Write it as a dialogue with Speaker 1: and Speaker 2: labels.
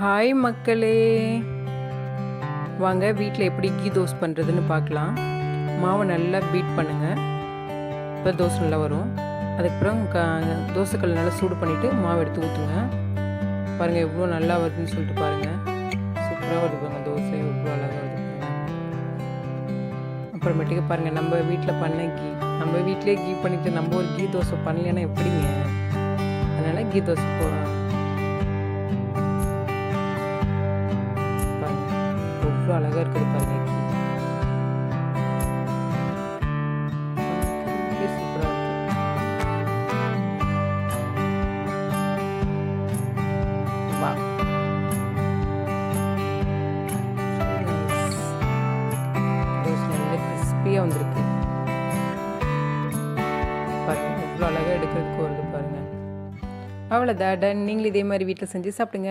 Speaker 1: Hi மக்களே, வாங்க வீட்டில் எப்படி கீ தோசை பண்ணுறதுன்னு பார்க்கலாம். மாவை நல்லா பீட் பண்ணுங்கள், இப்போ தோசை நல்லா வரும். அதுக்கப்புறம் தோசைக்கல் நல்லா சூடு பண்ணிவிட்டு மாவு எடுத்து ஊற்றுங்க. பாருங்கள் எவ்வளோ நல்லா வருதுன்னு சொல்லிட்டு பாருங்கள். சூப்பராக வருது பாருங்கள், தோசை எவ்வளோ அழகாக வருது. அப்புறமேட்டுக்கு பாருங்கள், நம்ம வீட்டில் பண்ண கீ, நம்ம வீட்டிலே கீ பண்ணிவிட்டு நம்ம ஒரு கீ தோசை பண்ணலைன்னா எப்படிங்க? அதனால் கீ தோசை போகலாம். எவ்வளோ அழகாக இருக்குது பாருங்க, சூப்பராக இருக்கு. வா, நல்ல கிறிஸ்பியாக வந்திருக்கு பாருங்க, எவ்வளோ அழகாக எடுக்கிறதுக்கு வருது பாருங்க. அவ்வளோதான், டன். நீங்களும் இதே மாதிரி வீட்டில் செஞ்சு சாப்பிடுங்க.